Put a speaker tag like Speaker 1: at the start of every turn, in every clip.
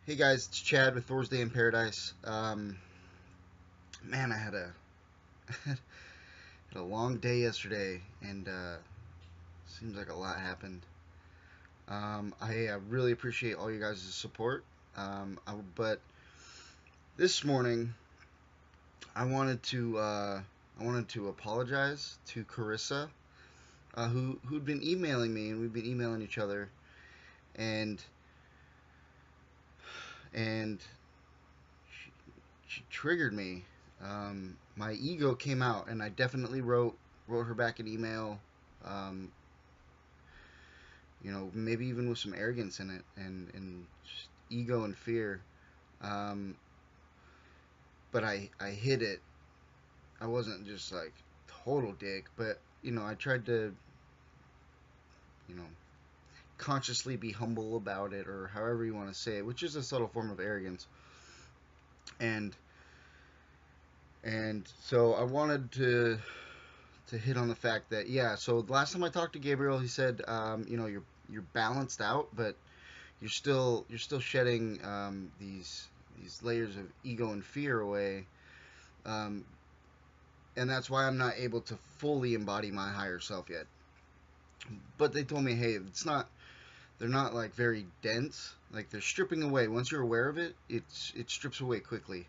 Speaker 1: Hey guys, it's Chad with Thursday in Paradise. Man, I had a had a long day yesterday, and seems like a lot happened. I really appreciate all you guys' support. But this morning, I wanted to apologize to Carissa, who'd been emailing me, and we've been emailing each other, and and she, she triggered me. My ego came out, and I definitely wrote her back an email. Um, maybe even with some arrogance in it, and just ego and fear. Um, but I hid it. I wasn't just like total dick, but I tried to you know consciously be humble about it, or however you want to say it, which is a subtle form of arrogance. And so I wanted to hit on the fact that, yeah. So the last time I talked to Gabriel, he said, you're balanced out, but you're still shedding these layers of ego and fear away, um, and that's why I'm not able to fully embody my higher self yet. But they told me, hey, it's not. They're not like very dense. Like they're stripping away. Once you're aware of it, it strips away quickly.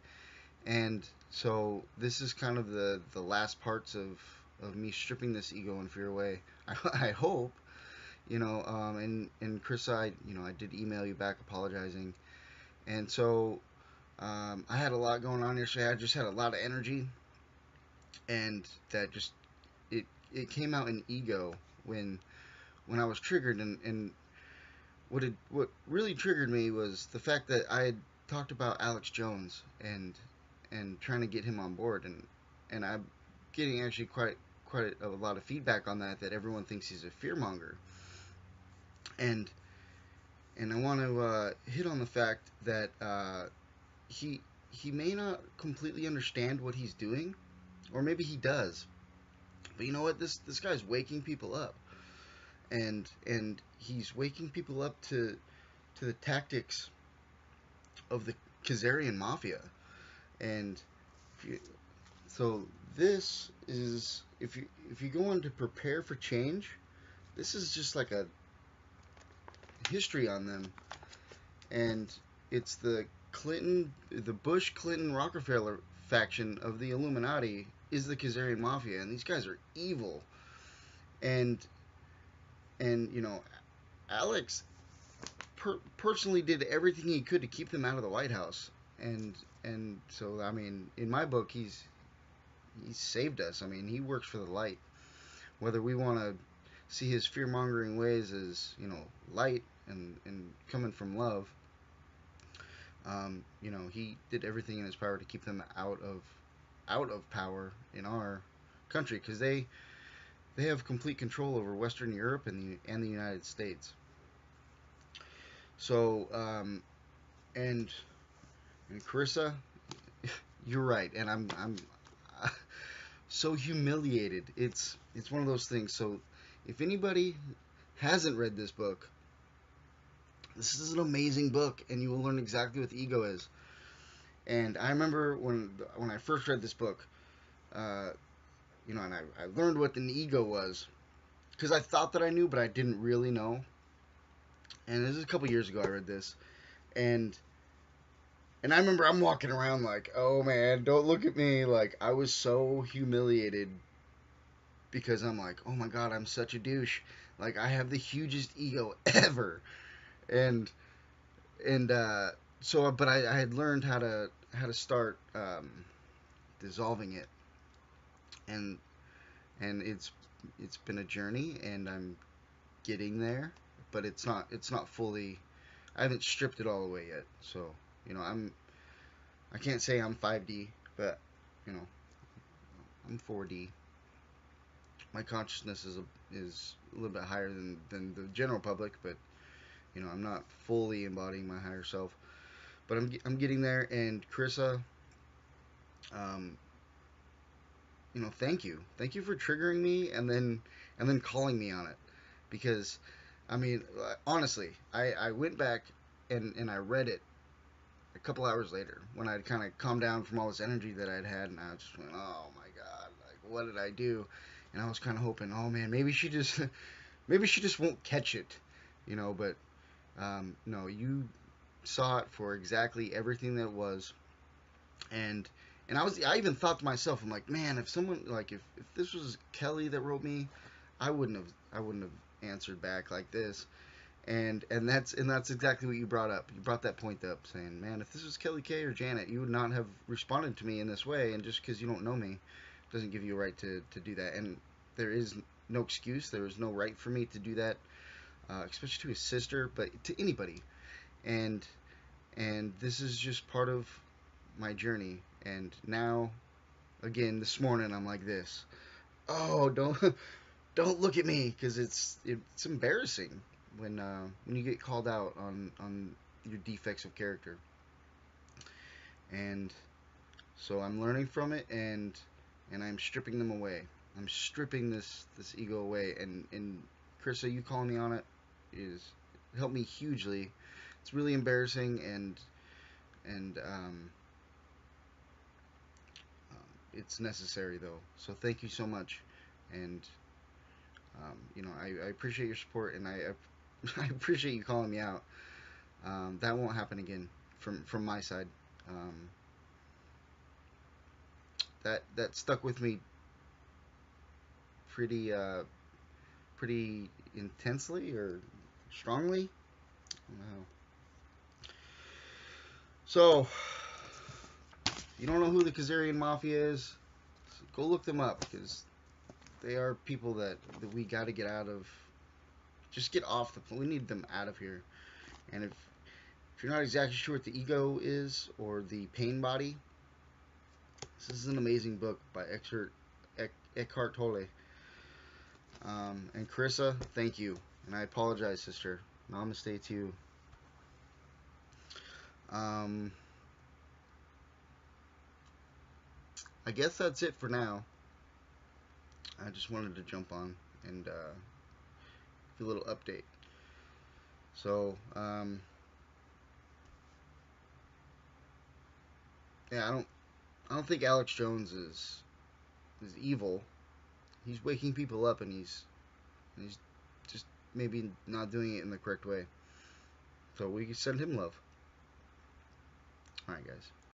Speaker 1: And so this is kind of the last parts of me stripping this ego and fear away. I hope. And Chris, I did email you back apologizing, and so I had a lot going on yesterday. I just had a lot of energy, and that just it came out in ego when I was triggered, and what really triggered me was the fact that I had talked about Alex Jones and trying to get him on board, and I'm getting actually quite a lot of feedback on that everyone thinks he's a fearmonger, and I want to hit on the fact that he he may not completely understand what he's doing, or maybe he does. But you know what? This guy's waking people up, and he's waking people up to the tactics of the Khazarian Mafia. And if you, so this is if you go on to prepare for change, this is just like a history on them. And it's the Bush, Clinton, Rockefeller faction of the Illuminati is the Khazarian Mafia, and these guys are evil. And Alex personally did everything he could to keep them out of the White House, and so I mean, in my book, he's saved us. I mean, he works for the light. Whether we want to see his fear mongering ways as light and coming from love, he did everything in his power to keep them out of power in our country, because they have complete control over Western Europe and the United States. So and Carissa, you're right, and I'm so humiliated. It's one of those things. So if anybody hasn't read this book, this is an amazing book, and you will learn exactly what the ego is. And I remember when I first read this book, uh, and I learned what an ego was, because I thought that I knew, but I didn't really know. And this is a couple years ago I read this, and I remember I'm walking around like, oh man, don't look at me. Like, I was so humiliated because I'm like, oh my god, I'm such a douche. Like, I have the hugest ego ever. And but I had learned how to start dissolving it, and it's been a journey, and I'm getting there, but it's not fully. I haven't stripped it all the way yet. So I can't say I'm 5D, but you know I'm 4D. My consciousness is a little bit higher than the general public, but I'm not fully embodying my higher self. But I'm getting there. And Carissa, um, thank you for triggering me, and then calling me on it, because I mean, honestly, I went back and I read it, a couple hours later, when I'd kind of calmed down from all this energy that I'd had, and I just went, oh my god, like what did I do? And I was kind of hoping, oh man, maybe she just maybe she just won't catch it, you know. But no, you saw it for exactly everything that it was, and I even thought to myself, I'm like, man, if someone like if this was Kelly that wrote me, I wouldn't have answered back like this. And that's exactly what you brought up. You brought that point up, saying, man, if this was Kelly Kay or Janet, you would not have responded to me in this way. And just because you don't know me doesn't give you a right to do that. And there is no excuse. There is no right for me to do that, especially to his sister, but to anybody. And this is just part of my journey. And now, again, this morning, I'm like this. Oh, don't don't look at me, because it's embarrassing when you get called out on your defects of character. And so I'm learning from it, and I'm stripping them away. I'm stripping this ego away, and Carissa, you calling me on it is helped me hugely. It's really embarrassing, and it's necessary though. So thank you so much, and I appreciate your support, and I appreciate you calling me out. That won't happen again from my side. Um, that stuck with me pretty pretty intensely or strongly. Wow. So, you don't know who the Khazarian Mafia is? Go look them up, because they are people that we got to get out of. Just get off the. We need them out of here. And if you're not exactly sure what the ego is or the pain body, this is an amazing book by Eckhart Tolle. And Carissa, thank you. And I apologize, sister. Namaste to you. Um, I guess that's it for now. I just wanted to jump on and give a little update. So, yeah, I don't think Alex Jones is evil. He's waking people up, and he's just maybe not doing it in the correct way. So we can send him love. All right, guys.